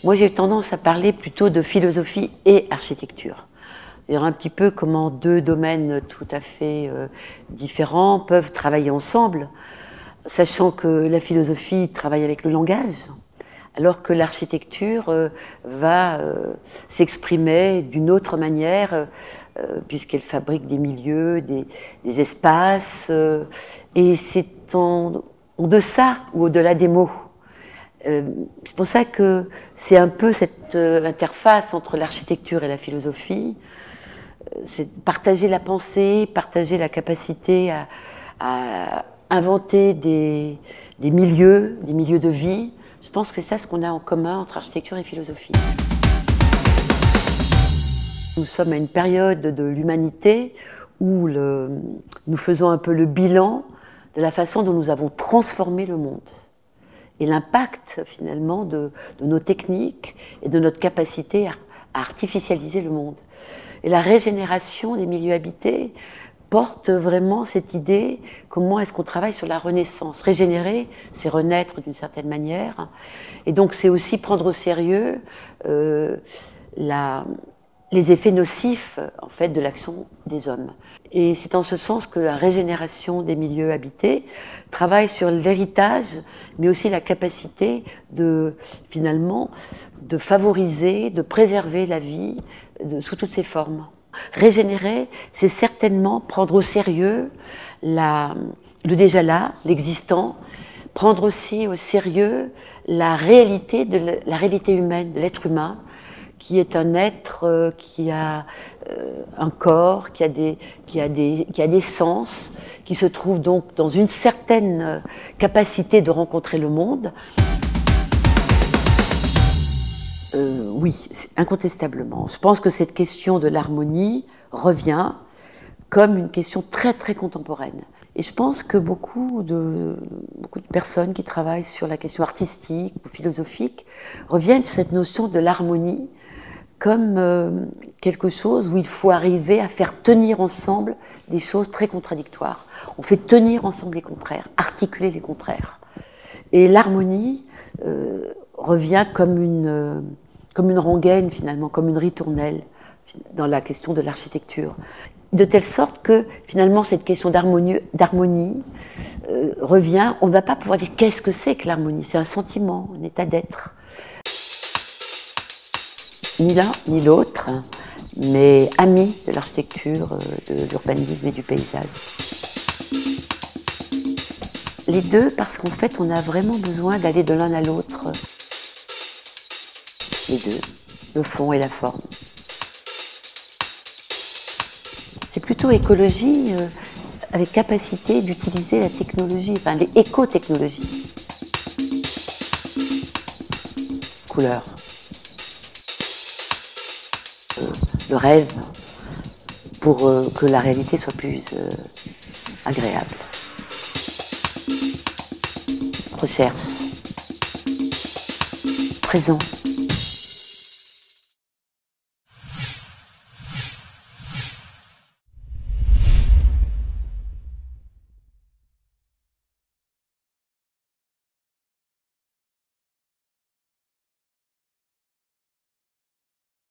Moi, j'ai eu tendance à parler plutôt de philosophie et architecture. C'est-à-dire un petit peu comment deux domaines tout à fait différents peuvent travailler ensemble, sachant que la philosophie travaille avec le langage, alors que l'architecture va s'exprimer d'une autre manière, puisqu'elle fabrique des milieux, des espaces, et c'est en deçà ou au-delà des mots. C'est pour ça que c'est un peu cette interface entre l'architecture et la philosophie, c'est partager la pensée, partager la capacité à inventer des milieux de vie. Je pense que c'est ça ce qu'on a en commun entre architecture et philosophie. Nous sommes à une période de l'humanité où nous faisons un peu le bilan de la façon dont nous avons transformé le monde. Et l'impact finalement de nos techniques et de notre capacité à artificialiser le monde. Et la régénération des milieux habités porte vraiment cette idée, comment est-ce qu'on travaille sur la renaissance. Régénérer, c'est renaître d'une certaine manière. Et donc c'est aussi prendre au sérieux les effets nocifs en fait, de l'action des hommes. Et c'est en ce sens que la régénération des milieux habités travaille sur l'héritage, mais aussi la capacité finalement, de favoriser, de préserver la vie sous toutes ses formes. Régénérer, c'est certainement prendre au sérieux le déjà là, l'existant, prendre aussi au sérieux la réalité humaine, de l'être humain, qui est un être qui a un corps, qui a des sens, qui se trouve donc dans une certaine capacité de rencontrer le monde. Oui, incontestablement. Je pense que cette question de l'harmonie revient comme une question très très contemporaine. Et je pense que beaucoup de personnes qui travaillent sur la question artistique ou philosophique reviennent sur cette notion de l'harmonie comme quelque chose où il faut arriver à faire tenir ensemble des choses très contradictoires. On fait tenir ensemble les contraires, articuler les contraires. Et l'harmonie revient comme une rengaine finalement, comme une ritournelle dans la question de l'architecture. De telle sorte que finalement cette question d'harmonie revient, on ne va pas pouvoir dire qu'est-ce que c'est que l'harmonie, c'est un sentiment, un état d'être. Ni l'un ni l'autre, mais amis de l'architecture, de l'urbanisme et du paysage. Les deux, parce qu'en fait, on a vraiment besoin d'aller de l'un à l'autre. Les deux, le fond et la forme. C'est plutôt écologie avec capacité d'utiliser la technologie, enfin les éco-technologies. Couleur. Le rêve pour que la réalité soit plus agréable. Recherche. Présent.